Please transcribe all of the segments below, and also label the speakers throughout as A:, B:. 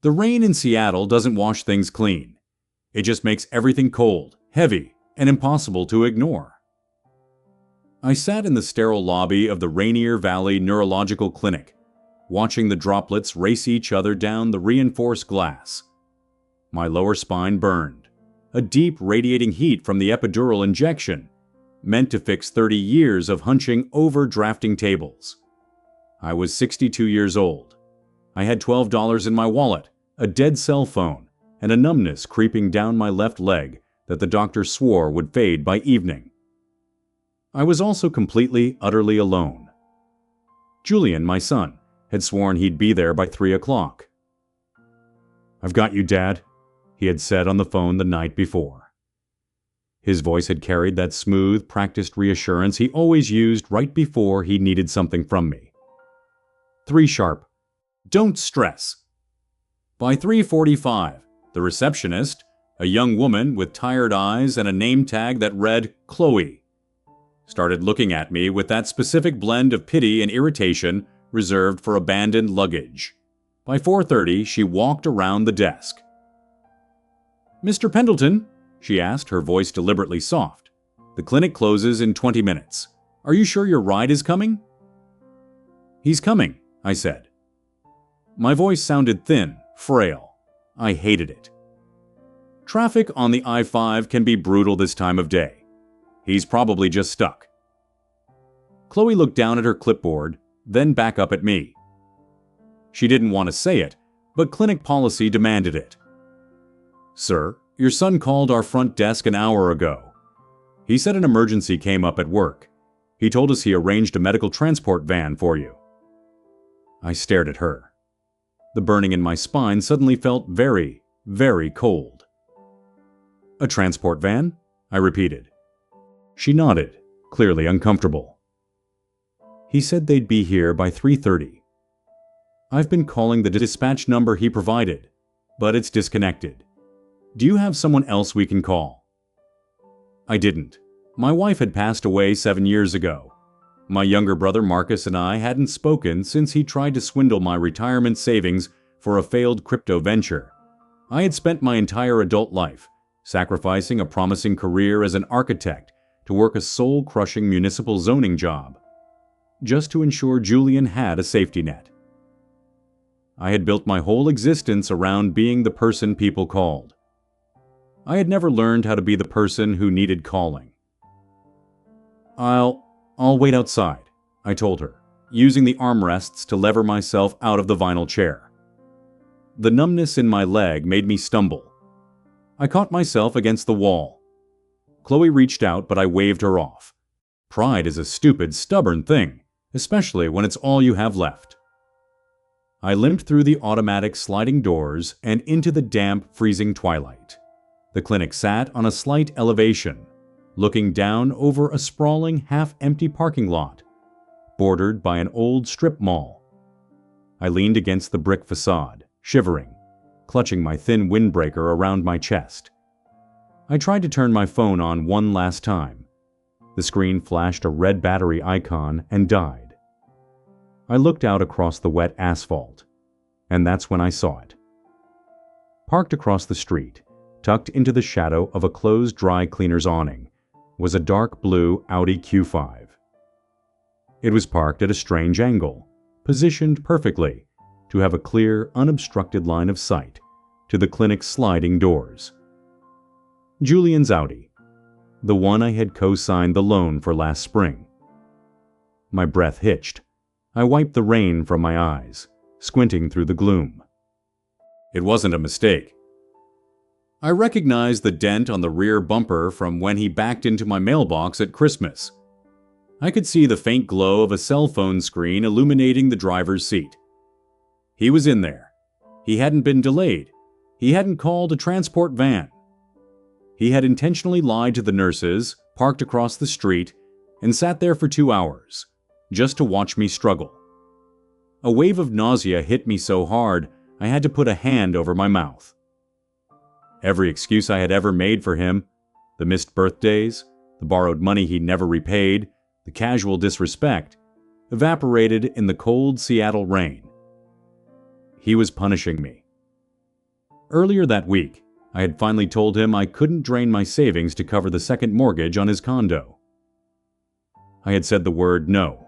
A: The rain in Seattle doesn't wash things clean. It just makes everything cold, heavy, and impossible to ignore. I sat in the sterile lobby of the Rainier Valley Neurological Clinic, watching the droplets race each other down the reinforced glass. My lower spine burned, a deep radiating heat from the epidural injection, meant to fix 30 years of hunching over drafting tables. I was 62 years old. I had $12 in my wallet, a dead cell phone, and a numbness creeping down my left leg that the doctor swore would fade by evening. I was also completely, utterly alone. Julian, my son, had sworn he'd be there by 3 o'clock. "I've got you, Dad," he had said on the phone the night before. His voice had carried that smooth, practiced reassurance he always used right before he needed something from me. 3 sharp. Don't stress. By 3:45, the receptionist, a young woman with tired eyes and a name tag that read Chloe, started looking at me with that specific blend of pity and irritation reserved for abandoned luggage. By 4:30, she walked around the desk. "Mr. Pendleton?" she asked, her voice deliberately soft. "The clinic closes in 20 minutes. Are you sure your ride is coming?" "He's coming," I said. My voice sounded thin, frail. I hated it. Traffic on the I-5 can be brutal this time of day. He's probably just stuck. Chloe looked down at her clipboard, then back up at me. She didn't want to say it, but clinic policy demanded it. "Sir, your son called our front desk an hour ago. He said an emergency came up at work. He told us he arranged a medical transport van for you." I stared at her. The burning in my spine suddenly felt very, very cold. "A transport van?" I repeated. She nodded, clearly uncomfortable. "He said they'd be here by 3:30. I've been calling the dispatch number he provided, but it's disconnected. Do you have someone else we can call?" I didn't. My wife had passed away 7 years ago. My younger brother Marcus and I hadn't spoken since he tried to swindle my retirement savings for a failed crypto venture. I had spent my entire adult life sacrificing a promising career as an architect to work a soul-crushing municipal zoning job, just to ensure Julian had a safety net. I had built my whole existence around being the person people called. I had never learned how to be the person who needed calling. I'll wait outside," I told her, using the armrests to lever myself out of the vinyl chair. The numbness in my leg made me stumble. I caught myself against the wall. Chloe reached out, but I waved her off. Pride is a stupid, stubborn thing, especially when it's all you have left. I limped through the automatic sliding doors and into the damp, freezing twilight. The clinic sat on a slight elevation, looking down over a sprawling, half-empty parking lot, bordered by an old strip mall. I leaned against the brick facade, shivering, clutching my thin windbreaker around my chest. I tried to turn my phone on one last time. The screen flashed a red battery icon and died. I looked out across the wet asphalt, and that's when I saw it. Parked across the street, tucked into the shadow of a closed dry cleaner's awning, was a dark blue Audi Q5. It was parked at a strange angle, positioned perfectly to have a clear, unobstructed line of sight to the clinic's sliding doors. Julian's Audi, the one I had co-signed the loan for last spring. My breath hitched. I wiped the rain from my eyes, squinting through the gloom. It wasn't a mistake. I recognized the dent on the rear bumper from when he backed into my mailbox at Christmas. I could see the faint glow of a cell phone screen illuminating the driver's seat. He was in there. He hadn't been delayed. He hadn't called a transport van. He had intentionally lied to the nurses, parked across the street, and sat there for 2 hours, just to watch me struggle. A wave of nausea hit me so hard I had to put a hand over my mouth. Every excuse I had ever made for him, the missed birthdays, the borrowed money he never repaid, the casual disrespect, evaporated in the cold Seattle rain. He was punishing me. Earlier that week, I had finally told him I couldn't drain my savings to cover the second mortgage on his condo. I had said the word no,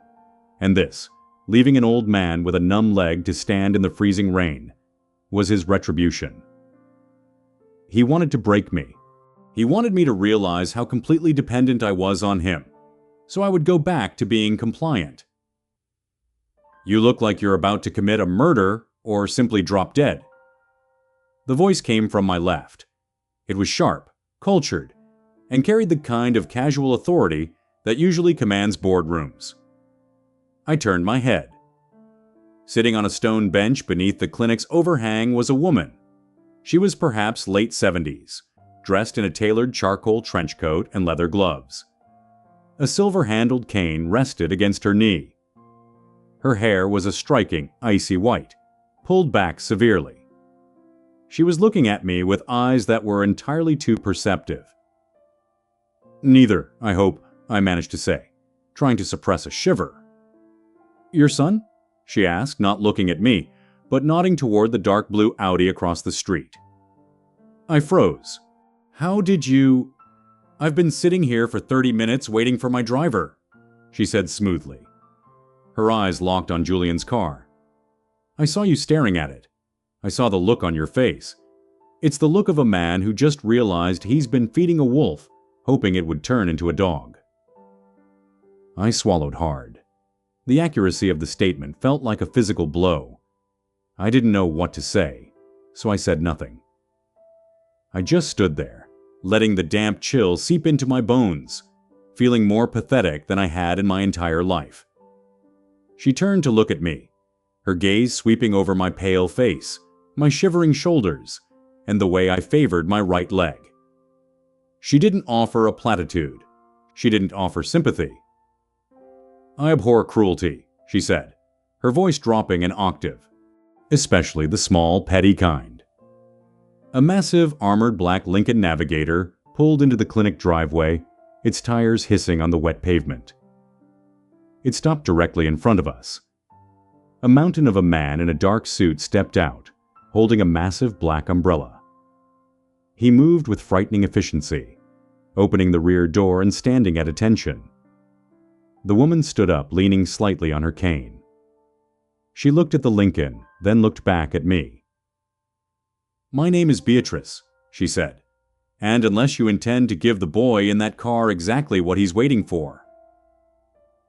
A: and this, leaving an old man with a numb leg to stand in the freezing rain, was his retribution. He wanted to break me. He wanted me to realize how completely dependent I was on him, so I would go back to being compliant. "You look like you're about to commit a murder or simply drop dead." The voice came from my left. It was sharp, cultured, and carried the kind of casual authority that usually commands boardrooms. I turned my head. Sitting on a stone bench beneath the clinic's overhang was a woman. She was perhaps late 70s, dressed in a tailored charcoal trench coat and leather gloves. A silver-handled cane rested against her knee. Her hair was a striking, icy white, pulled back severely. She was looking at me with eyes that were entirely too perceptive. "Neither, I hope," I managed to say, trying to suppress a shiver. "Your son?" she asked, not looking at me, but nodding toward the dark blue Audi across the street. I froze. "How did you—" "I've been sitting here for 30 minutes waiting for my driver," she said smoothly. Her eyes locked on Julian's car. "I saw you staring at it. I saw the look on your face. It's the look of a man who just realized he's been feeding a wolf, hoping it would turn into a dog." I swallowed hard. The accuracy of the statement felt like a physical blow. I didn't know what to say, so I said nothing. I just stood there, letting the damp chill seep into my bones, feeling more pathetic than I had in my entire life. She turned to look at me, her gaze sweeping over my pale face, my shivering shoulders, and the way I favored my right leg. She didn't offer a platitude. She didn't offer sympathy. "I abhor cruelty," she said, her voice dropping an octave, "especially the small, petty kind." A massive, armored black Lincoln Navigator pulled into the clinic driveway, its tires hissing on the wet pavement. It stopped directly in front of us. A mountain of a man in a dark suit stepped out, holding a massive black umbrella. He moved with frightening efficiency, opening the rear door and standing at attention. The woman stood up, leaning slightly on her cane. She looked at the Lincoln, then looked back at me. "My name is Beatrice," she said, "and unless you intend to give the boy in that car exactly what he's waiting for,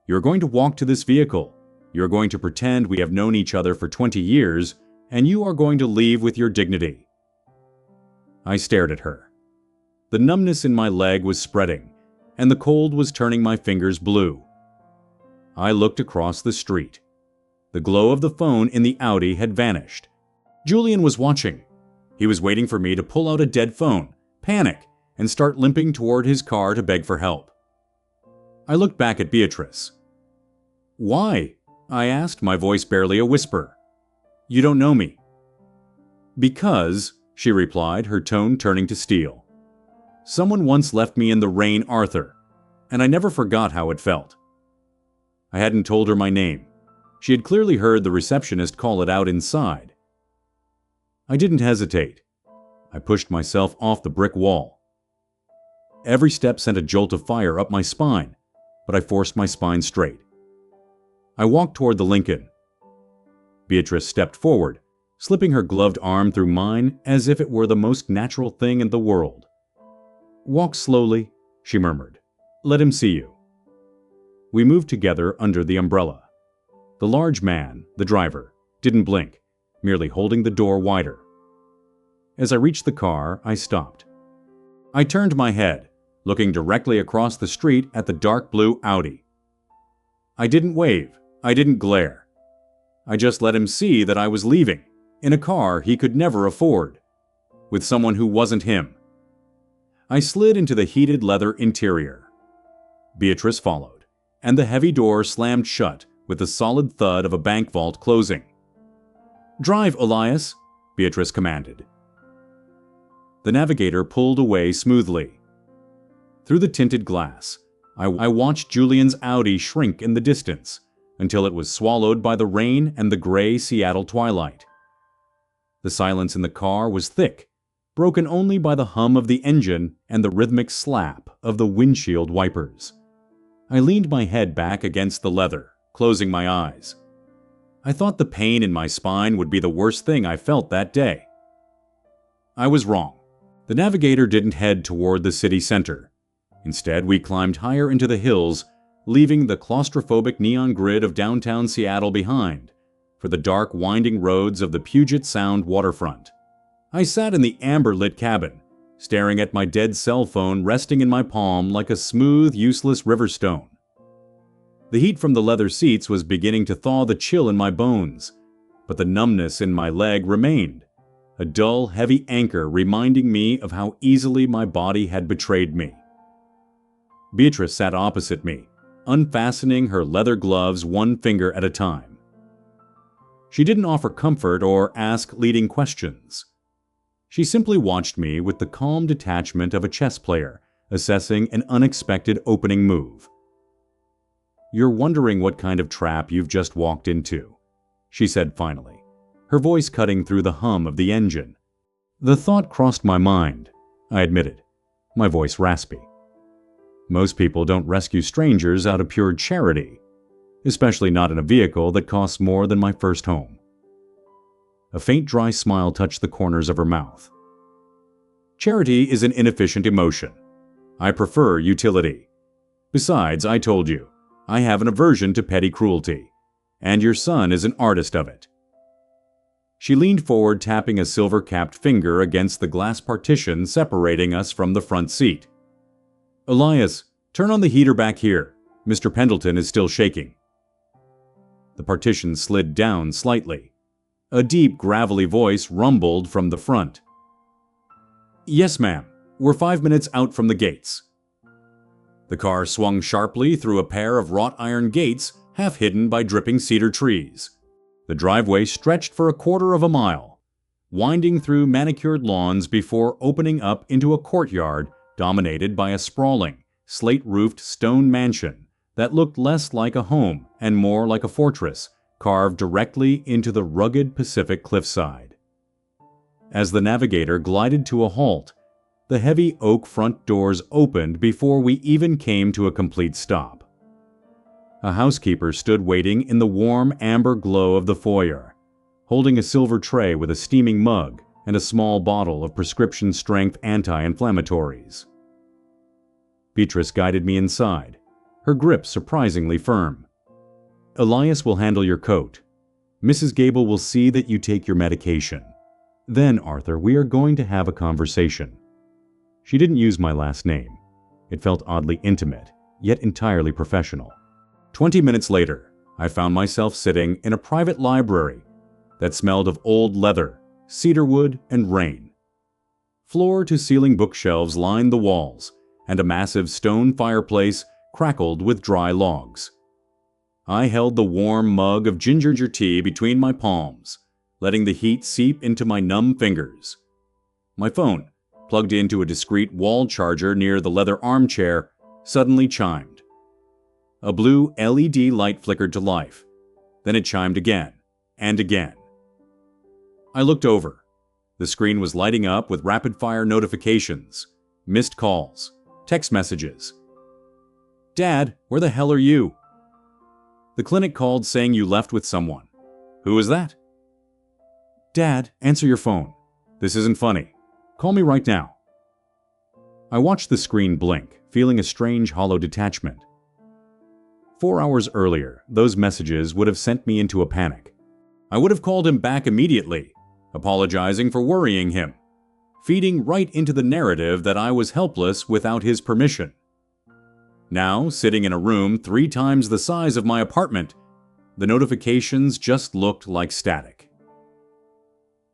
A: you're going to walk to this vehicle, you're going to pretend we have known each other for 20 years, and you are going to leave with your dignity." I stared at her. The numbness in my leg was spreading, and the cold was turning my fingers blue. I looked across the street. The glow of the phone in the Audi had vanished. Julian was watching. He was waiting for me to pull out a dead phone, panic, and start limping toward his car to beg for help. I looked back at Beatrice. "Why?" I asked, my voice barely a whisper. "You don't know me." "Because," she replied, her tone turning to steel. "Someone once left me in the rain, Arthur, and I never forgot how it felt." I hadn't told her my name. She had clearly heard the receptionist call it out inside. I didn't hesitate. I pushed myself off the brick wall. Every step sent a jolt of fire up my spine, but I forced my spine straight. I walked toward the Lincoln. Beatrice stepped forward, slipping her gloved arm through mine as if it were the most natural thing in the world. "Walk slowly," she murmured. "Let him see you." We moved together under the umbrella. The large man, the driver, didn't blink, merely holding the door wider. As I reached the car, I stopped. I turned my head, looking directly across the street at the dark blue Audi. I didn't wave. I didn't glare. I just let him see that I was leaving, in a car he could never afford, with someone who wasn't him. I slid into the heated leather interior. Beatrice followed, and the heavy door slammed shut with the solid thud of a bank vault closing. "Drive, Elias," Beatrice commanded. The Navigator pulled away smoothly. Through the tinted glass, I watched Julian's Audi shrink in the distance until it was swallowed by the rain and the gray Seattle twilight. The silence in the car was thick, broken only by the hum of the engine and the rhythmic slap of the windshield wipers. I leaned my head back against the leather, closing my eyes. I thought the pain in my spine would be the worst thing I felt that day. I was wrong. The navigator didn't head toward the city center. Instead, we climbed higher into the hills, leaving the claustrophobic neon grid of downtown Seattle behind, for the dark, winding roads of the Puget Sound waterfront. I sat in the amber-lit cabin, staring at my dead cell phone resting in my palm like a smooth, useless river stone. The heat from the leather seats was beginning to thaw the chill in my bones, but the numbness in my leg remained, a dull, heavy anchor reminding me of how easily my body had betrayed me. Beatrice sat opposite me, unfastening her leather gloves one finger at a time. She didn't offer comfort or ask leading questions. She simply watched me with the calm detachment of a chess player assessing an unexpected opening move. "You're wondering what kind of trap you've just walked into," she said finally, her voice cutting through the hum of the engine. "The thought crossed my mind," I admitted, my voice raspy. "Most people don't rescue strangers out of pure charity, especially not in a vehicle that costs more than my first home." A faint, dry smile touched the corners of her mouth. "Charity is an inefficient emotion. I prefer utility. Besides, I told you, I have an aversion to petty cruelty, and your son is an artist of it." She leaned forward, tapping a silver-capped finger against the glass partition separating us from the front seat. "Elias, turn on the heater back here. Mr. Pendleton is still shaking." The partition slid down slightly. A deep, gravelly voice rumbled from the front. "Yes, ma'am. We're 5 minutes out from the gates." The car swung sharply through a pair of wrought iron gates half hidden by dripping cedar trees. The driveway stretched for a quarter of a mile, winding through manicured lawns before opening up into a courtyard dominated by a sprawling, slate-roofed stone mansion that looked less like a home and more like a fortress carved directly into the rugged Pacific cliffside. As the navigator glided to a halt, the heavy oak front doors opened before we even came to a complete stop. A housekeeper stood waiting in the warm amber glow of the foyer, holding a silver tray with a steaming mug and a small bottle of prescription-strength anti-inflammatories. Beatrice guided me inside, her grip surprisingly firm. "Elias will handle your coat. Mrs. Gable will see that you take your medication. Then, Arthur, we are going to have a conversation." She didn't use my last name. It felt oddly intimate, yet entirely professional. 20 minutes later, I found myself sitting in a private library that smelled of old leather, cedarwood, and rain. Floor-to-ceiling bookshelves lined the walls, and a massive stone fireplace crackled with dry logs. I held the warm mug of ginger tea between my palms, letting the heat seep into my numb fingers. My phone, plugged into a discreet wall charger near the leather armchair, suddenly chimed. A blue LED light flickered to life. Then it chimed again, and again. I looked over. The screen was lighting up with rapid-fire notifications, missed calls, text messages. "Dad, where the hell are you?" "The clinic called saying you left with someone." "Who was that?" "Dad, answer your phone. This isn't funny. Call me right now." I watched the screen blink, feeling a strange hollow detachment. 4 hours earlier, those messages would have sent me into a panic. I would have called him back immediately, apologizing for worrying him, feeding right into the narrative that I was helpless without his permission. Now, sitting in a room 3 times the size of my apartment, the notifications just looked like static.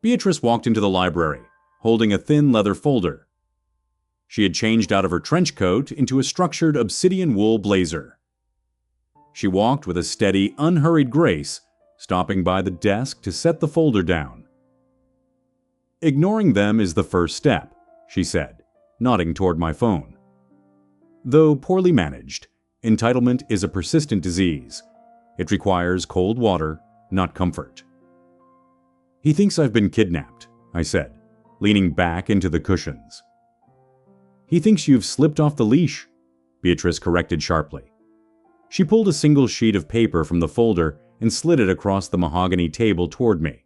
A: Beatrice walked into the library, holding a thin leather folder. She had changed out of her trench coat into a structured obsidian wool blazer. She walked with a steady, unhurried grace, stopping by the desk to set the folder down. "Ignoring them is the first step," she said, nodding toward my phone. "Though poorly managed, entitlement is a persistent disease. It requires cold water, not comfort." He thinks I've been kidnapped, I said, leaning back into the cushions. He thinks you've slipped off the leash, Beatrice corrected sharply. She pulled a single sheet of paper from the folder and slid it across the mahogany table toward me.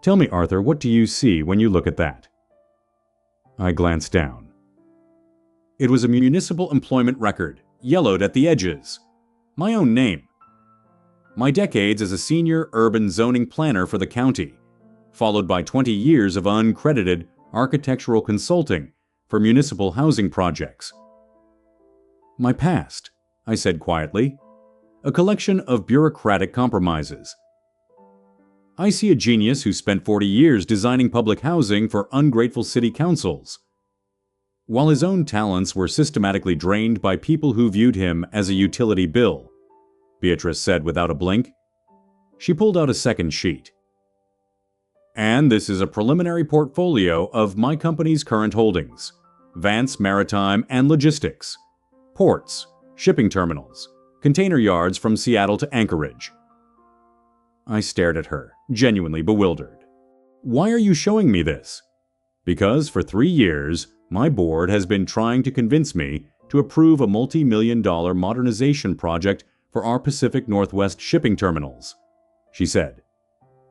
A: Tell me, Arthur, what do you see when you look at that? I glanced down. It was a municipal employment record, yellowed at the edges. My own name. My decades as a senior urban zoning planner for the county, followed by 20 years of uncredited architectural consulting for municipal housing projects. My past, I said quietly, a collection of bureaucratic compromises. I see a genius who spent 40 years designing public housing for ungrateful city councils, while his own talents were systematically drained by people who viewed him as a utility bill, Beatrice said without a blink. She pulled out a second sheet. And this is a preliminary portfolio of my company's current holdings: Vance Maritime and Logistics, ports, shipping terminals, container yards from Seattle to Anchorage. I stared at her, genuinely bewildered. Why are you showing me this? Because for 3 years, my board has been trying to convince me to approve a multi-million-dollar modernization project for our Pacific Northwest shipping terminals, she said,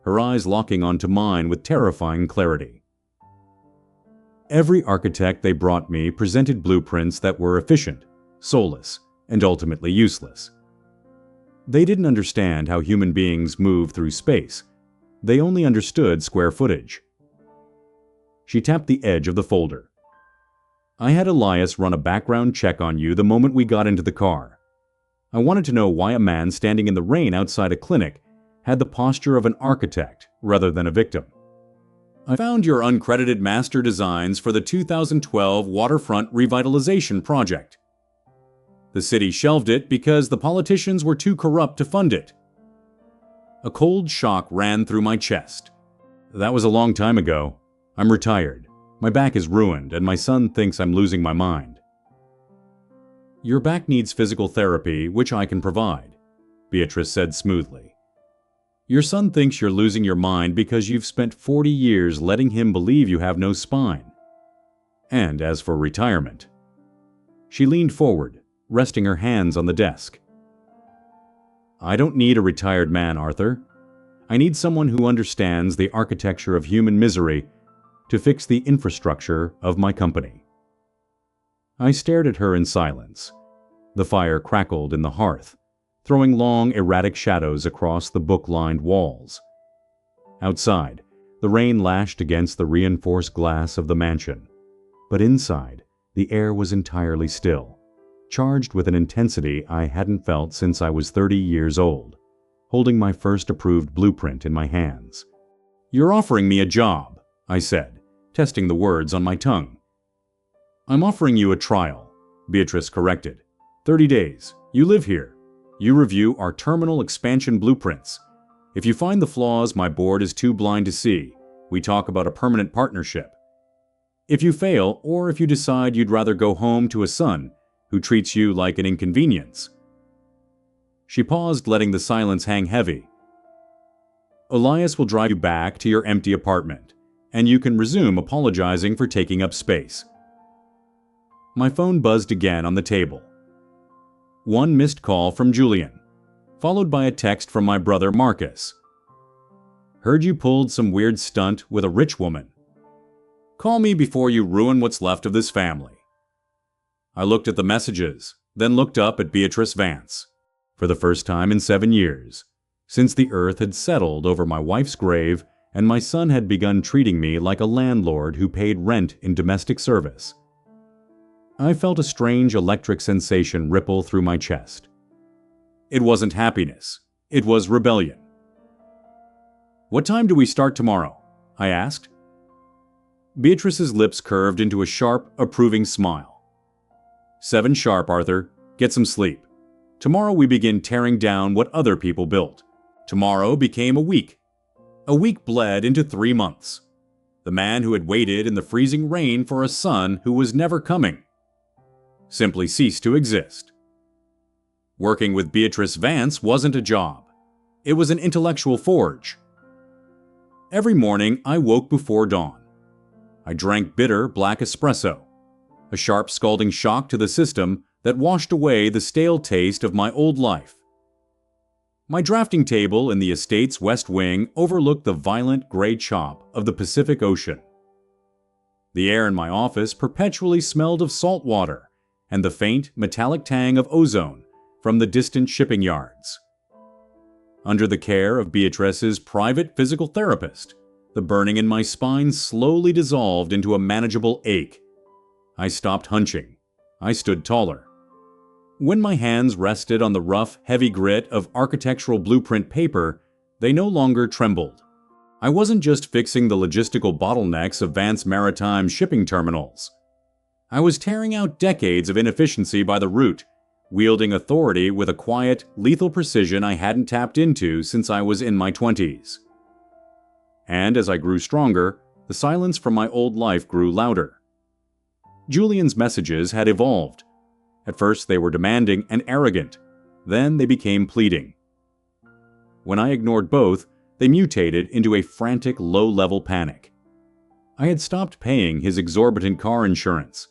A: her eyes locking onto mine with terrifying clarity. Every architect they brought me presented blueprints that were efficient, soulless, and ultimately useless. They didn't understand how human beings move through space. They only understood square footage. She tapped the edge of the folder. I had Elias run a background check on you the moment we got into the car. I wanted to know why a man standing in the rain outside a clinic had the posture of an architect rather than a victim. I found your uncredited master designs for the 2012 waterfront revitalization project. The city shelved it because the politicians were too corrupt to fund it. A cold shock ran through my chest. That was a long time ago. I'm retired. My back is ruined, and my son thinks I'm losing my mind. Your back needs physical therapy, which I can provide, Beatrice said smoothly. Your son thinks you're losing your mind because you've spent 40 years letting him believe you have no spine. And as for retirement, she leaned forward, resting her hands on the desk. I don't need a retired man, Arthur. I need someone who understands the architecture of human misery to fix the infrastructure of my company. I stared at her in silence. The fire crackled in the hearth, throwing long, erratic shadows across the book-lined walls. Outside, the rain lashed against the reinforced glass of the mansion, but inside, the air was entirely still, charged with an intensity I hadn't felt since I was 30 years old, holding my first approved blueprint in my hands. You're offering me a job, I said, testing the words on my tongue. I'm offering you a trial, Beatrice corrected. 30 days. You live here. You review our terminal expansion blueprints. If you find the flaws my board is too blind to see, we talk about a permanent partnership. If you fail, or if you decide you'd rather go home to a son who treats you like an inconvenience. She paused, letting the silence hang heavy. Elias will drive you back to your empty apartment, and you can resume apologizing for taking up space. My phone buzzed again on the table. One missed call from Julian, followed by a text from my brother Marcus. Heard you pulled some weird stunt with a rich woman. Call me before you ruin what's left of this family. I looked at the messages, then looked up at Beatrice Vance. For the first time in 7 years, since the earth had settled over my wife's grave and my son had begun treating me like a landlord who paid rent in domestic service. I felt a strange electric sensation ripple through my chest. It wasn't happiness. It was rebellion. What time do we start tomorrow? I asked. Beatrice's lips curved into a sharp, approving smile. 7 sharp, Arthur. Get some sleep. Tomorrow we begin tearing down what other people built. Tomorrow became a week. A week bled into 3 months. The man who had waited in the freezing rain for a son who was never coming simply ceased to exist. Working with Beatrice Vance wasn't a job. It was an intellectual forge. Every morning, I woke before dawn. I drank bitter black espresso, a sharp scalding shock to the system that washed away the stale taste of my old life. My drafting table in the estate's west wing overlooked the violent gray chop of the Pacific Ocean. The air in my office perpetually smelled of salt water and the faint, metallic tang of ozone from the distant shipping yards. Under the care of Beatrice's private physical therapist, the burning in my spine slowly dissolved into a manageable ache. I stopped hunching. I stood taller. When my hands rested on the rough, heavy grit of architectural blueprint paper, they no longer trembled. I wasn't just fixing the logistical bottlenecks of Vance Maritime shipping terminals. I was tearing out decades of inefficiency by the root, wielding authority with a quiet, lethal precision I hadn't tapped into since I was in my 20s. And as I grew stronger, the silence from my old life grew louder. Julian's messages had evolved. At first they were demanding and arrogant, then they became pleading. When I ignored both, they mutated into a frantic, low-level panic. I had stopped paying his exorbitant car insurance.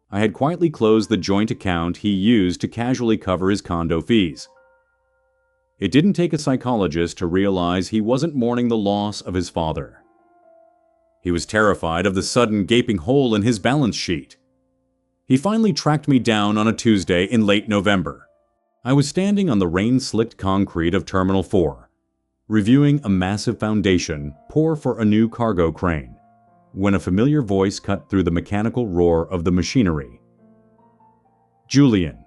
A: I had quietly closed the joint account he used to casually cover his condo fees. It didn't take a psychologist to realize he wasn't mourning the loss of his father. He was terrified of the sudden gaping hole in his balance sheet. He finally tracked me down on a Tuesday in late November. I was standing on the rain-slicked concrete of Terminal 4, reviewing a massive foundation pour for a new cargo crane, when a familiar voice cut through the mechanical roar of the machinery. "Julian."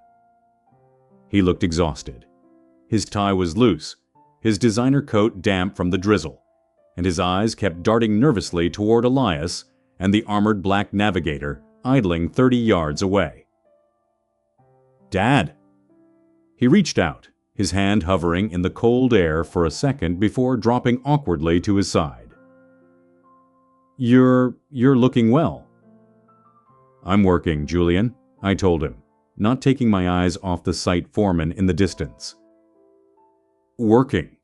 A: He looked exhausted. His tie was loose, his designer coat damp from the drizzle, and his eyes kept darting nervously toward Elias and the armored black navigator idling 30 yards away. "Dad." He reached out, his hand hovering in the cold air for a second before dropping awkwardly to his side. You're looking well." "I'm working, Julian," I told him, not taking my eyes off the site foreman in the distance. "Working."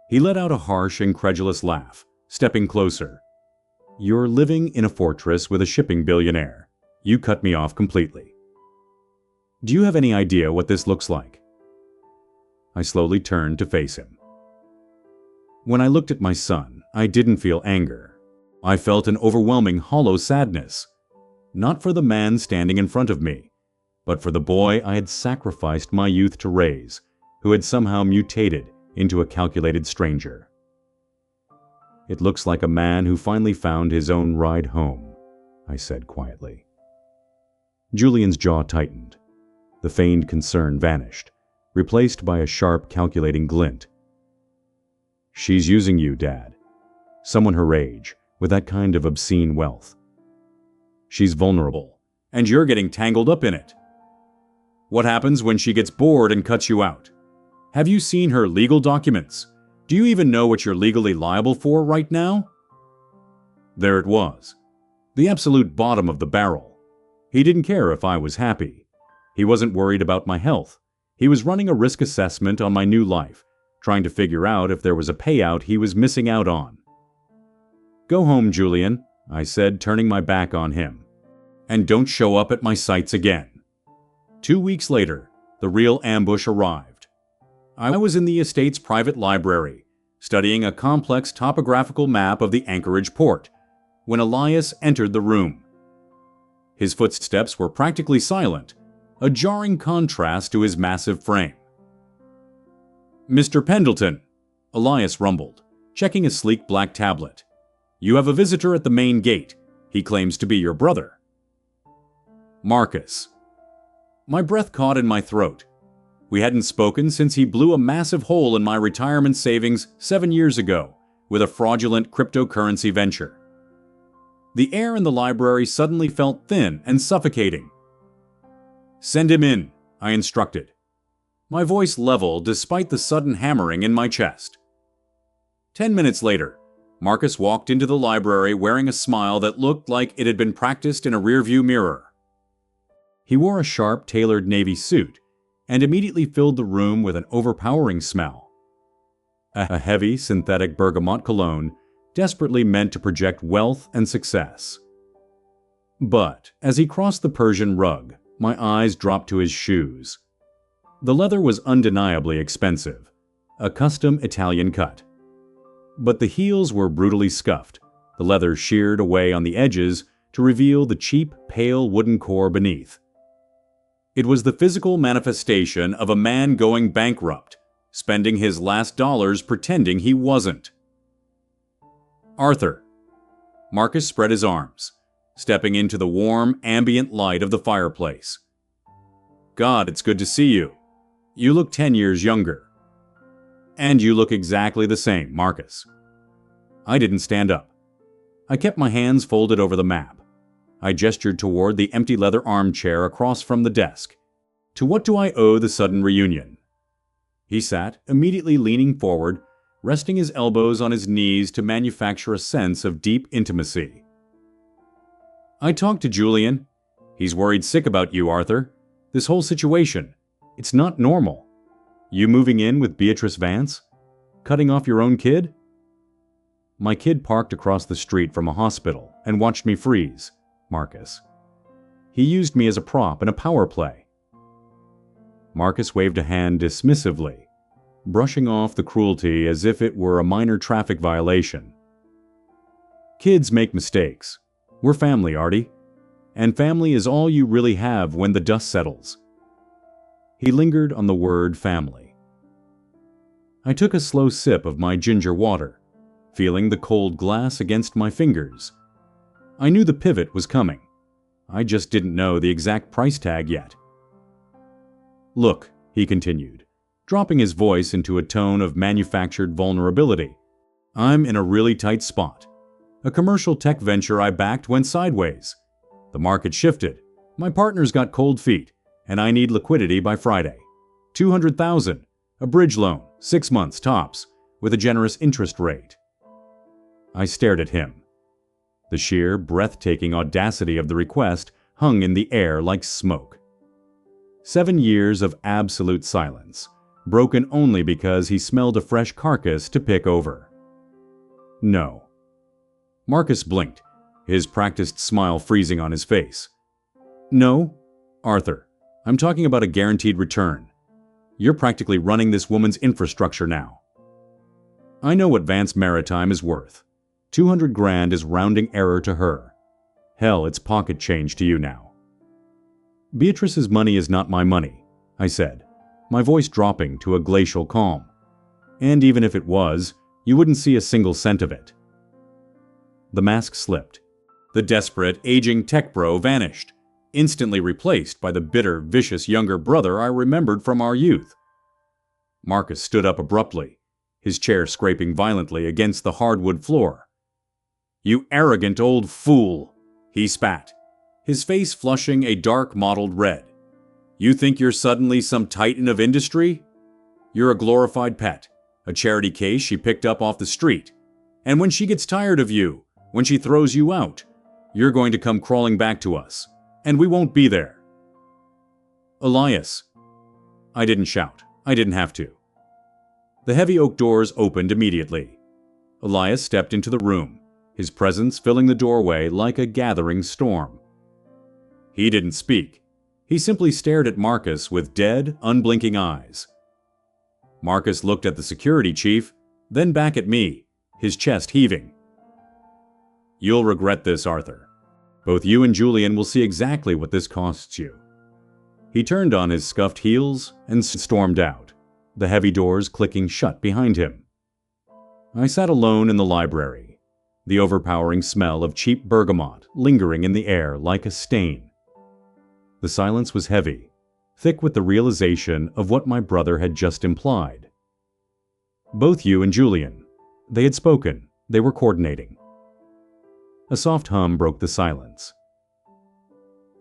A: He let out a harsh, incredulous laugh, stepping closer. "You're living in a fortress with a shipping billionaire. You cut me off completely. Do you have any idea what this looks like?" I slowly turned to face him. When I looked at my son, I didn't feel anger. I felt an overwhelming, hollow sadness. Not for the man standing in front of me, but for the boy I had sacrificed my youth to raise, who had somehow mutated into a calculated stranger. "It looks like a man who finally found his own ride home," I said quietly. Julian's jaw tightened. The feigned concern vanished, replaced by a sharp, calculating glint. "She's using you, Dad. Someone her age, with that kind of obscene wealth. She's vulnerable, and you're getting tangled up in it. What happens when she gets bored and cuts you out? Have you seen her legal documents? Do you even know what you're legally liable for right now?" There it was. The absolute bottom of the barrel. He didn't care if I was happy. He wasn't worried about my health. He was running a risk assessment on my new life, trying to figure out if there was a payout he was missing out on. "Go home, Julian," I said, turning my back on him. "And don't show up at my sites again." 2 weeks later, the real ambush arrived. I was in the estate's private library, studying a complex topographical map of the Anchorage port, when Elias entered the room. His footsteps were practically silent, a jarring contrast to his massive frame. "Mr. Pendleton," Elias rumbled, checking a sleek black tablet. "You have a visitor at the main gate. He claims to be your brother." "Marcus." My breath caught in my throat. We hadn't spoken since he blew a massive hole in my retirement savings 7 years ago with a fraudulent cryptocurrency venture. The air in the library suddenly felt thin and suffocating. "Send him in," I instructed. My voice leveled despite the sudden hammering in my chest. 10 minutes later, Marcus walked into the library wearing a smile that looked like it had been practiced in a rearview mirror. He wore a sharp, tailored navy suit and immediately filled the room with an overpowering smell. A heavy, synthetic bergamot cologne desperately meant to project wealth and success. But as he crossed the Persian rug, my eyes dropped to his shoes. The leather was undeniably expensive, a custom Italian cut. But the heels were brutally scuffed, the leather sheared away on the edges to reveal the cheap, pale wooden core beneath. It was the physical manifestation of a man going bankrupt, spending his last dollars pretending he wasn't. Arthur. Marcus spread his arms, stepping into the warm, ambient light of the fireplace. God, it's good to see you. You look 10 years younger. And you look exactly the same, Marcus. I didn't stand up. I kept my hands folded over the map. I gestured toward the empty leather armchair across from the desk. To what do I owe the sudden reunion? He sat, immediately leaning forward, resting his elbows on his knees to manufacture a sense of deep intimacy. I talked to Julian. He's worried sick about you, Arthur. This whole situation. It's not normal. You moving in with Beatrice Vance? Cutting off your own kid? My kid parked across the street from a hospital and watched me freeze, Marcus. He used me as a prop in a power play. Marcus waved a hand dismissively, brushing off the cruelty as if it were a minor traffic violation. Kids make mistakes. We're family, Artie. And family is all you really have when the dust settles. He lingered on the word family. I took a slow sip of my ginger water, feeling the cold glass against my fingers. I knew the pivot was coming. I just didn't know the exact price tag yet. Look, he continued, dropping his voice into a tone of manufactured vulnerability. I'm in a really tight spot. A commercial tech venture I backed went sideways. The market shifted. My partner's got cold feet, and I need liquidity by Friday. $200,000, a bridge loan, 6 months tops, with a generous interest rate. I stared at him. The sheer, breathtaking audacity of the request hung in the air like smoke. 7 years of absolute silence, broken only because he smelled a fresh carcass to pick over. No. Marcus blinked, his practiced smile freezing on his face. No, Arthur, I'm talking about a guaranteed return. You're practically running this woman's infrastructure now. I know what Vance Maritime is worth. 200 grand is rounding error to her. Hell, it's pocket change to you now. Beatrice's money is not my money, I said, my voice dropping to a glacial calm. And even if it was, you wouldn't see a single cent of it. The mask slipped. The desperate, aging tech bro vanished, instantly replaced by the bitter, vicious younger brother I remembered from our youth. Marcus stood up abruptly, his chair scraping violently against the hardwood floor. You arrogant old fool, he spat, his face flushing a dark mottled red. You think you're suddenly some titan of industry? You're a glorified pet, a charity case she picked up off the street. And when she gets tired of you, when she throws you out, you're going to come crawling back to us, and we won't be there. Elias. I didn't shout. I didn't have to. The heavy oak doors opened immediately. Elias stepped into the room, his presence filling the doorway like a gathering storm. He didn't speak. He simply stared at Marcus with dead, unblinking eyes. Marcus looked at the security chief, then back at me, his chest heaving. You'll regret this, Arthur. Both you and Julian will see exactly what this costs you. He turned on his scuffed heels and stormed out, the heavy doors clicking shut behind him. I sat alone in the library, the overpowering smell of cheap bergamot lingering in the air like a stain. The silence was heavy, thick with the realization of what my brother had just implied. Both you and Julian. They had spoken. They were coordinating. A soft hum broke the silence.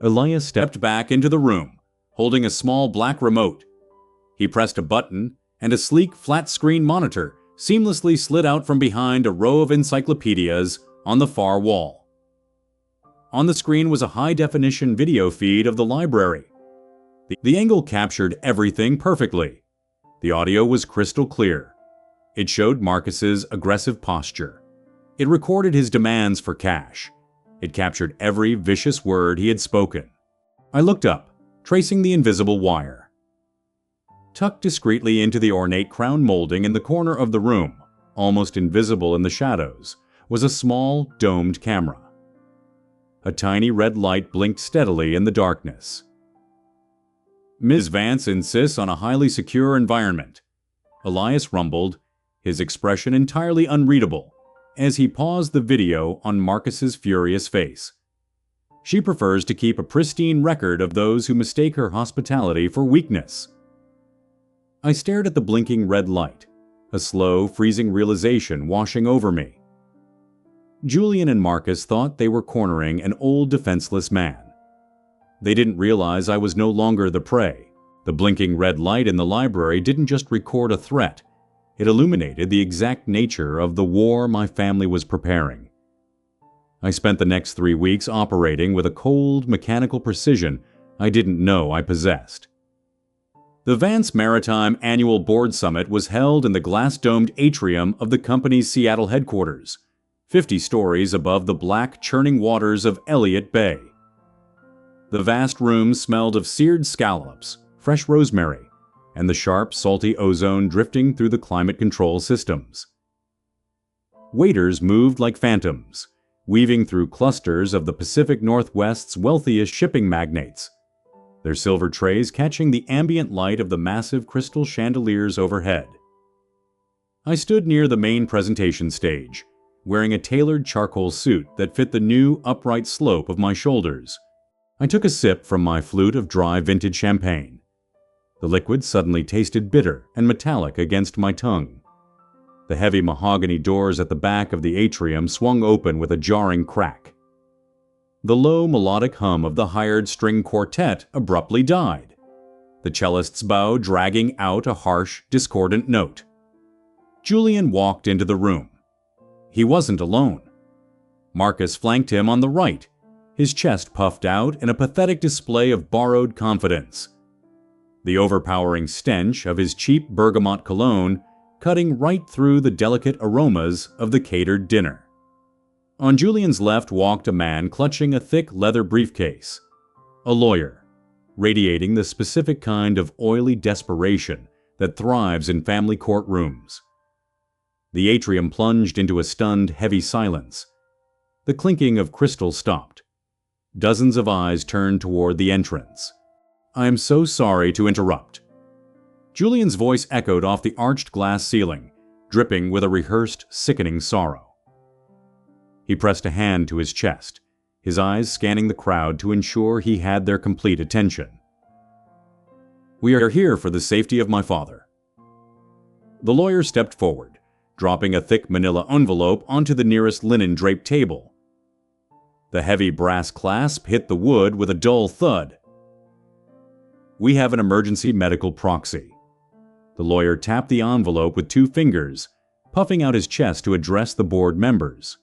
A: Elias stepped back into the room, holding a small black remote. He pressed a button, and a sleek, flat-screen monitor seamlessly slid out from behind a row of encyclopedias on the far wall. On the screen was a high-definition video feed of the library. The angle captured everything perfectly. The audio was crystal clear. It showed Marcus's aggressive posture. It recorded his demands for cash. It captured every vicious word he had spoken. I looked up, tracing the invisible wire. Tucked discreetly into the ornate crown molding in the corner of the room, almost invisible in the shadows, was a small, domed camera. A tiny red light blinked steadily in the darkness. Ms. Vance insists on a highly secure environment. Elias rumbled, his expression entirely unreadable, as he paused the video on Marcus's furious face. She prefers to keep a pristine record of those who mistake her hospitality for weakness. I stared at the blinking red light, a slow, freezing realization washing over me. Julian and Marcus thought they were cornering an old defenseless man. They didn't realize I was no longer the prey. The blinking red light in the library didn't just record a threat. It illuminated the exact nature of the war my family was preparing. I spent the next 3 weeks operating with a cold, mechanical precision I didn't know I possessed. The Vance Maritime Annual Board Summit was held in the glass-domed atrium of the company's Seattle headquarters, 50 stories above the black, churning waters of Elliott Bay. The vast room smelled of seared scallops, fresh rosemary, and the sharp, salty ozone drifting through the climate control systems. Waiters moved like phantoms, weaving through clusters of the Pacific Northwest's wealthiest shipping magnates, their silver trays catching the ambient light of the massive crystal chandeliers overhead. I stood near the main presentation stage, wearing a tailored charcoal suit that fit the new, upright slope of my shoulders. I took a sip from my flute of dry vintage champagne. The liquid suddenly tasted bitter and metallic against my tongue. The heavy mahogany doors at the back of the atrium swung open with a jarring crack. The low melodic hum of the hired string quartet abruptly died, the cellist's bow dragging out a harsh, discordant note. Julian walked into the room. He wasn't alone. Marcus flanked him on the right, his chest puffed out in a pathetic display of borrowed confidence. The overpowering stench of his cheap bergamot cologne cutting right through the delicate aromas of the catered dinner. On Julian's left walked a man clutching a thick leather briefcase, a lawyer, radiating the specific kind of oily desperation that thrives in family courtrooms. The atrium plunged into a stunned, heavy silence. The clinking of crystal stopped. Dozens of eyes turned toward the entrance. "I am so sorry to interrupt." Julian's voice echoed off the arched glass ceiling, dripping with a rehearsed, sickening sorrow. He pressed a hand to his chest, his eyes scanning the crowd to ensure he had their complete attention. "We are here for the safety of my father." The lawyer stepped forward, dropping a thick manila envelope onto the nearest linen-draped table. The heavy brass clasp hit the wood with a dull thud. "We have an emergency medical proxy." The lawyer tapped the envelope with 2 fingers, puffing out his chest to address the board members.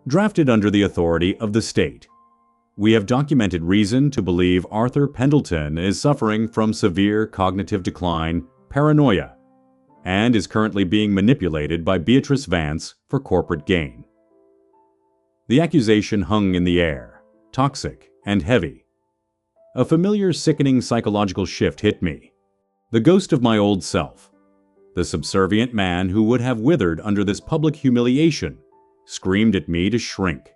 A: "Drafted under the authority of the state. We have documented reason to believe Arthur Pendleton is suffering from severe cognitive decline, paranoia, and is currently being manipulated by Beatrice Vance for corporate gain." The accusation hung in the air, toxic and heavy. A familiar, sickening psychological shift hit me. The ghost of my old self, the subservient man who would have withered under this public humiliation, screamed at me to shrink.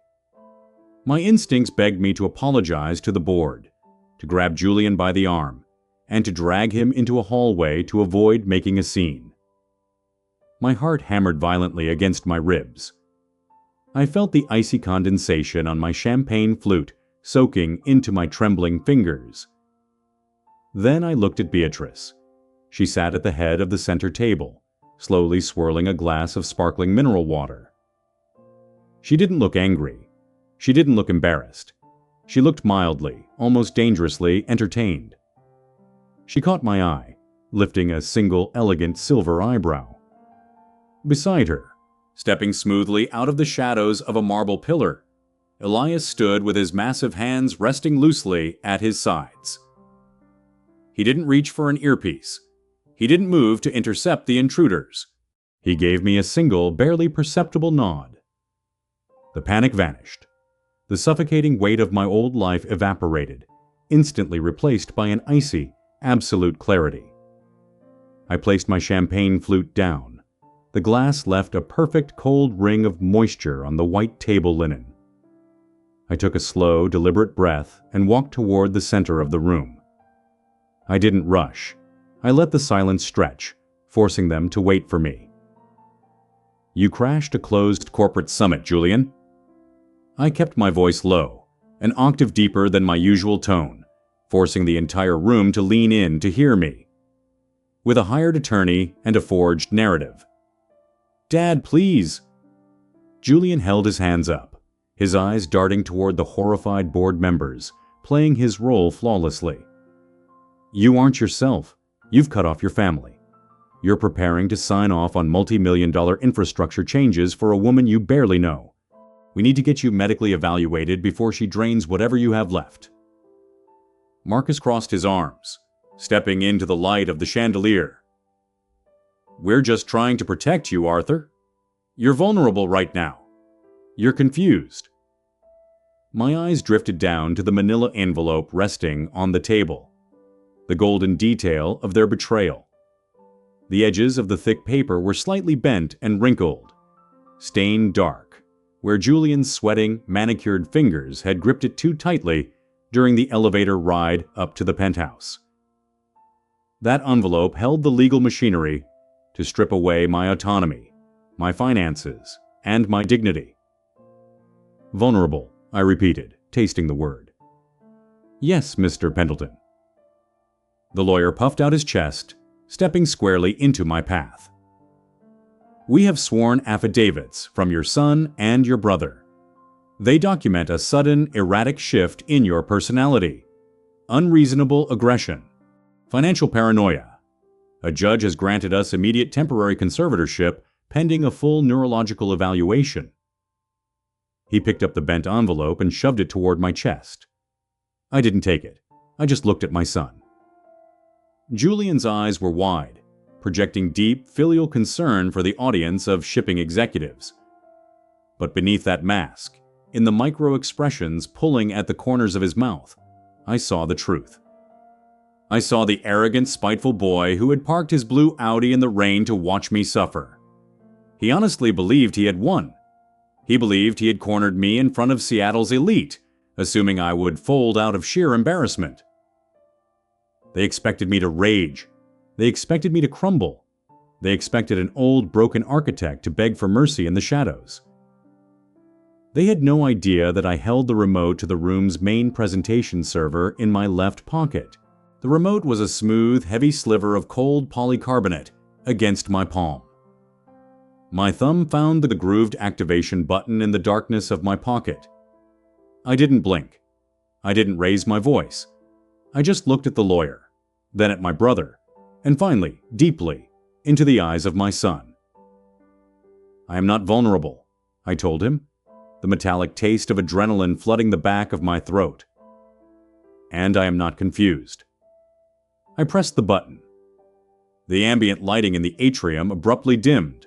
A: My instincts begged me to apologize to the board, to grab Julian by the arm, and to drag him into a hallway to avoid making a scene. My heart hammered violently against my ribs. I felt the icy condensation on my champagne flute soaking into my trembling fingers. Then I looked at Beatrice. She sat at the head of the center table, slowly swirling a glass of sparkling mineral water. She didn't look angry. She didn't look embarrassed. She looked mildly, almost dangerously entertained. She caught my eye, lifting a single elegant silver eyebrow. Beside her, stepping smoothly out of the shadows of a marble pillar, Elias stood with his massive hands resting loosely at his sides. He didn't reach for an earpiece. He didn't move to intercept the intruders. He gave me a single, barely perceptible nod. The panic vanished. The suffocating weight of my old life evaporated, instantly replaced by an icy, absolute clarity. I placed my champagne flute down. The glass left a perfect cold ring of moisture on the white table linen. I took a slow, deliberate breath and walked toward the center of the room. I didn't rush. I let the silence stretch, forcing them to wait for me. "You crashed a closed corporate summit, Julian." I kept my voice low, an octave deeper than my usual tone, forcing the entire room to lean in to hear me. With a hired attorney and a forged narrative. "Dad, please." Julian held his hands up, his eyes darting toward the horrified board members, playing his role flawlessly. "You aren't yourself. You've cut off your family. You're preparing to sign off on multi-million-dollar infrastructure changes for a woman you barely know. We need to get you medically evaluated before she drains whatever you have left." Marcus crossed his arms, stepping into the light of the chandelier. "We're just trying to protect you, Arthur. You're vulnerable right now. You're confused." My eyes drifted down to the manila envelope resting on the table, the golden detail of their betrayal. The edges of the thick paper were slightly bent and wrinkled, stained dark, where Julian's sweating, manicured fingers had gripped it too tightly during the elevator ride up to the penthouse. That envelope held the legal machinery to strip away my autonomy, my finances, and my dignity. "Vulnerable," I repeated, tasting the word. "Yes, Mr. Pendleton." The lawyer puffed out his chest, stepping squarely into my path. "We have sworn affidavits from your son and your brother. They document a sudden, erratic shift in your personality, unreasonable aggression, financial paranoia. A judge has granted us immediate temporary conservatorship pending a full neurological evaluation." He picked up the bent envelope and shoved it toward my chest. I didn't take it. I just looked at my son. Julian's eyes were wide, projecting deep, filial concern for the audience of shipping executives. But beneath that mask, in the micro-expressions pulling at the corners of his mouth, I saw the truth. I saw the arrogant, spiteful boy who had parked his blue Audi in the rain to watch me suffer. He honestly believed he had won. He believed he had cornered me in front of Seattle's elite, assuming I would fold out of sheer embarrassment. They expected me to rage. They expected me to crumble. They expected an old, broken architect to beg for mercy in the shadows. They had no idea that I held the remote to the room's main presentation server in my left pocket. The remote was a smooth, heavy sliver of cold polycarbonate against my palm. My thumb found the grooved activation button in the darkness of my pocket. I didn't blink. I didn't raise my voice. I just looked at the lawyer, then at my brother, and finally, deeply, into the eyes of my son. "I am not vulnerable," I told him, the metallic taste of adrenaline flooding the back of my throat. "And I am not confused." I pressed the button. The ambient lighting in the atrium abruptly dimmed.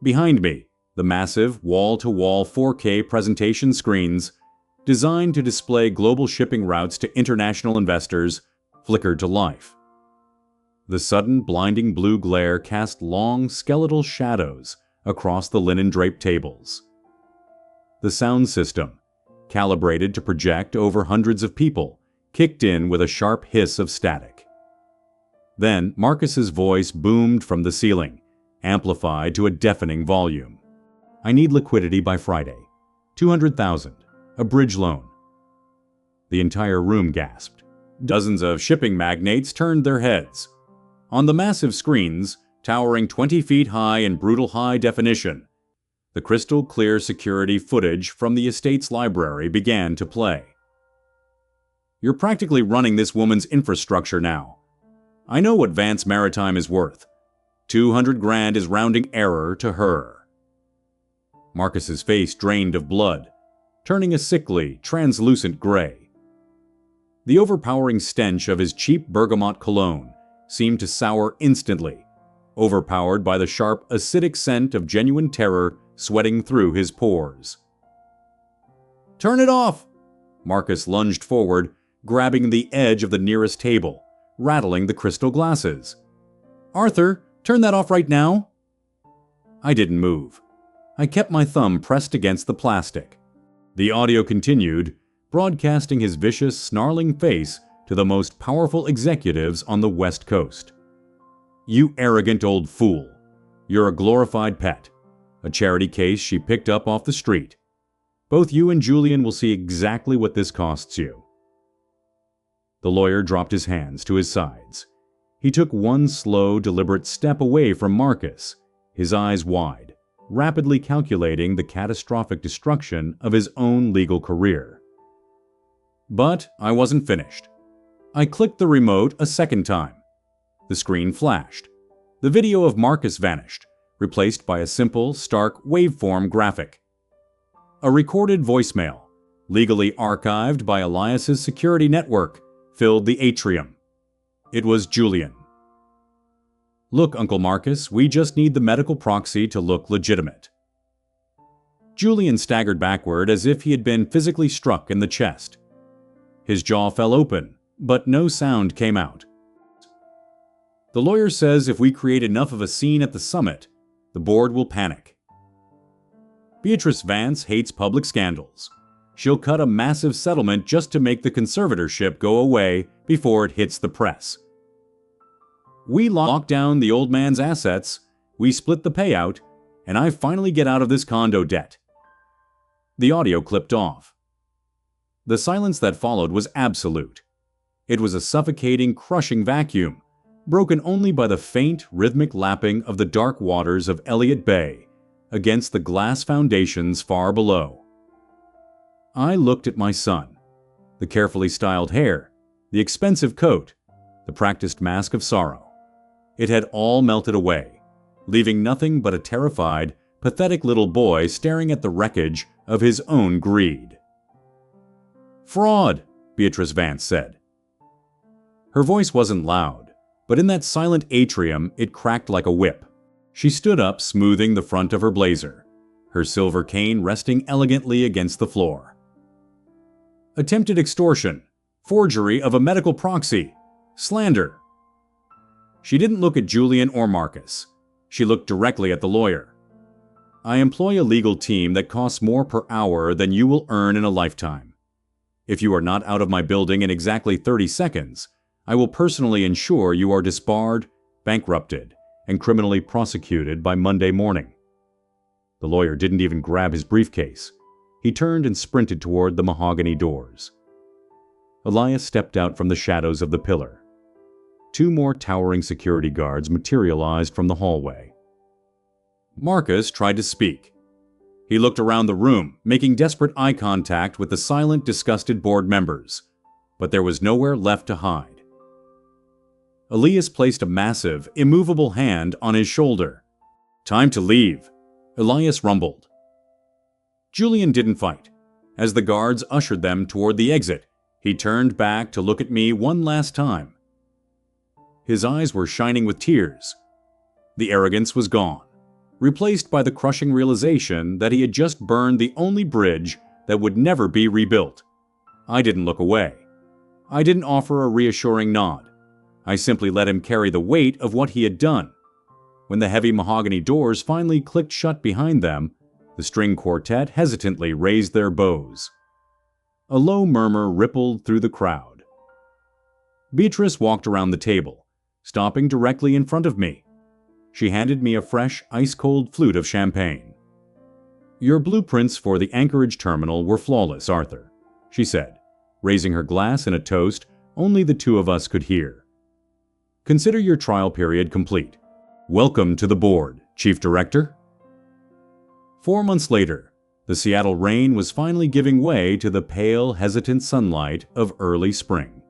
A: Behind me, the massive, wall-to-wall 4K presentation screens, designed to display global shipping routes to international investors, flickered to life. The sudden, blinding blue glare cast long, skeletal shadows across the linen-draped tables. The sound system, calibrated to project over hundreds of people, kicked in with a sharp hiss of static. Then Marcus's voice boomed from the ceiling, amplified to a deafening volume. "I need liquidity by Friday. 200,000. A bridge loan." The entire room gasped. Dozens of shipping magnates turned their heads. On the massive screens, towering 20 feet high in brutal high definition, the crystal-clear security footage from the estate's library began to play. "You're practically running this woman's infrastructure now. I know what Vance Maritime is worth. 200 grand is rounding error to her." Marcus's face drained of blood, turning a sickly, translucent gray. The overpowering stench of his cheap bergamot cologne seemed to sour instantly, overpowered by the sharp, acidic scent of genuine terror sweating through his pores. "Turn it off!" Marcus lunged forward, grabbing the edge of the nearest table, rattling the crystal glasses. "Arthur, turn that off right now!" I didn't move. I kept my thumb pressed against the plastic. The audio continued, broadcasting his vicious, snarling face to the most powerful executives on the West Coast. "You arrogant old fool. You're a glorified pet. A charity case she picked up off the street. Both you and Julian will see exactly what this costs you." The lawyer dropped his hands to his sides. He took one slow, deliberate step away from Marcus, his eyes wide, rapidly calculating the catastrophic destruction of his own legal career. But I wasn't finished. I clicked the remote a second time. The screen flashed. The video of Marcus vanished, replaced by a simple, stark waveform graphic. A recorded voicemail, legally archived by Elias's security network, filled the atrium. It was Julian. "Look, Uncle Marcus, we just need the medical proxy to look legitimate." Julian staggered backward as if he had been physically struck in the chest. His jaw fell open, but no sound came out. "The lawyer says if we create enough of a scene at the summit, the board will panic. Beatrice Vance hates public scandals. She'll cut a massive settlement just to make the conservatorship go away before it hits the press. We lock down the old man's assets, we split the payout, and I finally get out of this condo debt." The audio clipped off. The silence that followed was absolute. It was a suffocating, crushing vacuum, broken only by the faint, rhythmic lapping of the dark waters of Elliott Bay against the glass foundations far below. I looked at my son. The carefully styled hair, the expensive coat, the practiced mask of sorrow. It had all melted away, leaving nothing but a terrified, pathetic little boy staring at the wreckage of his own greed. "Fraud," Beatrice Vance said. Her voice wasn't loud, but in that silent atrium it cracked like a whip. She stood up, smoothing the front of her blazer, her silver cane resting elegantly against the floor. "Attempted extortion, forgery of a medical proxy, slander." She didn't look at Julian or Marcus. She looked directly at the lawyer. "I employ a legal team that costs more per hour than you will earn in a lifetime. If you are not out of my building in exactly 30 seconds, I will personally ensure you are disbarred, bankrupted, and criminally prosecuted by Monday morning." The lawyer didn't even grab his briefcase. He turned and sprinted toward the mahogany doors. Elias stepped out from the shadows of the pillar. 2 more towering security guards materialized from the hallway. Marcus tried to speak. He looked around the room, making desperate eye contact with the silent, disgusted board members, but there was nowhere left to hide. Elias placed a massive, immovable hand on his shoulder. "Time to leave," Elias rumbled. Julian didn't fight. As the guards ushered them toward the exit, he turned back to look at me one last time. His eyes were shining with tears. The arrogance was gone, replaced by the crushing realization that he had just burned the only bridge that would never be rebuilt. I didn't look away. I didn't offer a reassuring nod. I simply let him carry the weight of what he had done. When the heavy mahogany doors finally clicked shut behind them, the string quartet hesitantly raised their bows. A low murmur rippled through the crowd. Beatrice walked around the table, stopping directly in front of me. She handed me a fresh, ice-cold flute of champagne. "Your blueprints for the Anchorage terminal were flawless, Arthur," she said, raising her glass in a toast only the 2 of us could hear. "Consider your trial period complete. Welcome to the board, Chief Director." 4 months later, the Seattle rain was finally giving way to the pale, hesitant sunlight of early spring.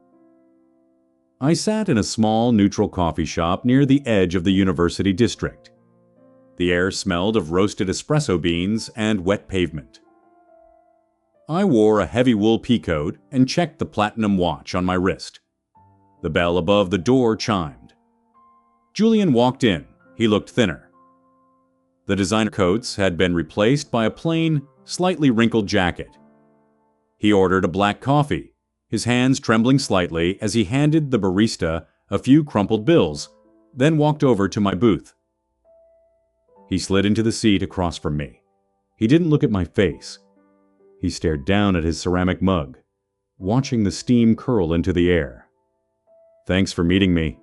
A: I sat in a small, neutral coffee shop near the edge of the university district. The air smelled of roasted espresso beans and wet pavement. I wore a heavy wool peacoat and checked the platinum watch on my wrist. The bell above the door chimed. Julian walked in, He looked thinner. The designer coats had been replaced by a plain, slightly wrinkled jacket. He ordered a black coffee, his hands trembling slightly as he handed the barista a few crumpled bills, then walked over to my booth. He slid into the seat across from me. He didn't look at my face. He stared down at his ceramic mug, watching the steam curl into the air. "Thanks for meeting me,"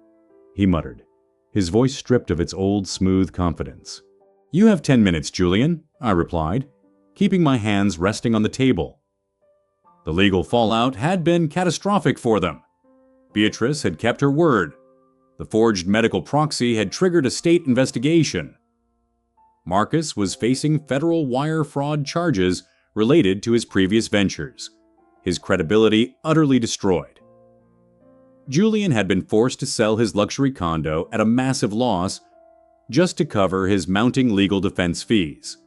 A: he muttered, his voice stripped of its old smooth confidence. "You have 10 minutes, Julian," I replied, keeping my hands resting on the table. The legal fallout had been catastrophic for them. Beatrice had kept her word. The forged medical proxy had triggered a state investigation. Marcus was facing federal wire fraud charges related to his previous ventures, his credibility utterly destroyed. Julian had been forced to sell his luxury condo at a massive loss just to cover his mounting legal defense fees.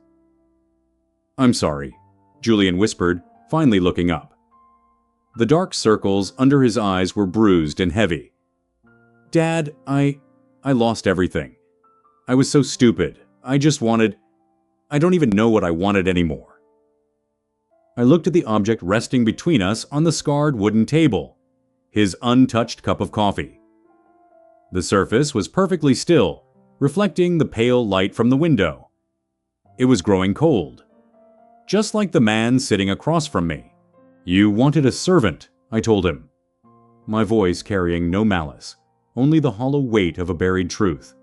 A: "I'm sorry," Julian whispered, finally looking up. The dark circles under his eyes were bruised and heavy. "Dad, I lost everything. I was so stupid. I don't even know what I wanted anymore." I looked at the object resting between us on the scarred wooden table, his untouched cup of coffee. The surface was perfectly still, reflecting the pale light from the window. It was growing cold, just like the man sitting across from me. "You wanted a servant," I told him, my voice carrying no malice, only the hollow weight of a buried truth.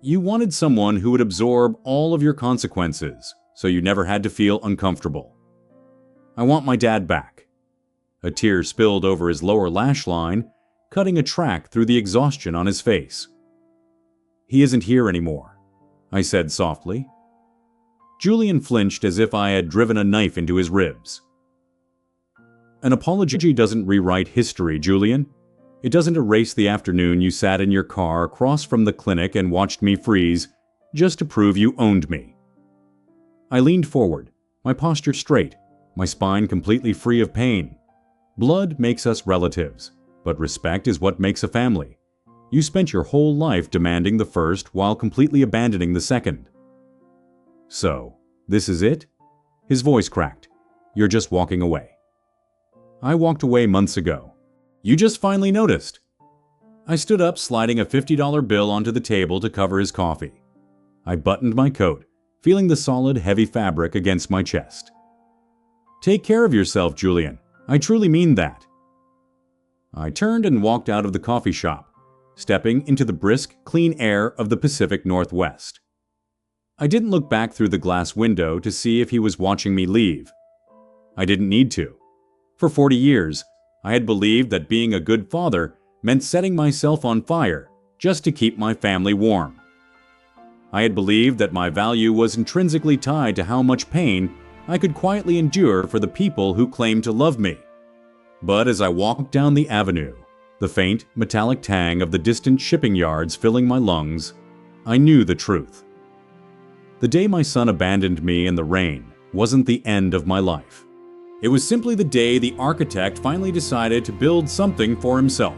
A: "You wanted someone who would absorb all of your consequences, so you never had to feel uncomfortable. I want my dad back." A tear spilled over his lower lash line, cutting a track through the exhaustion on his face. "He isn't here anymore," I said softly. Julian flinched as if I had driven a knife into his ribs. "An apology doesn't rewrite history, Julian. It doesn't erase the afternoon you sat in your car across from the clinic and watched me freeze, just to prove you owned me." I leaned forward, my posture straight, my spine completely free of pain. Blood makes us relatives, but respect is what makes a family. You spent your whole life demanding the first while completely abandoning the second. "So, this is it?" His voice cracked. "You're just walking away." "I walked away months ago. You just finally noticed." I stood up, sliding a $50 bill onto the table to cover his coffee. I buttoned my coat, feeling the solid, heavy fabric against my chest. "Take care of yourself, Julian. I truly mean that." I turned and walked out of the coffee shop, stepping into the brisk, clean air of the Pacific Northwest. I didn't look back through the glass window to see if he was watching me leave. I didn't need to. For 40 years, I had believed that being a good father meant setting myself on fire just to keep my family warm. I had believed that my value was intrinsically tied to how much pain I could quietly endure for the people who claimed to love me. But as I walked down the avenue, the faint, metallic tang of the distant shipping yards filling my lungs, I knew the truth. The day my son abandoned me in the rain wasn't the end of my life. It was simply the day the architect finally decided to build something for himself.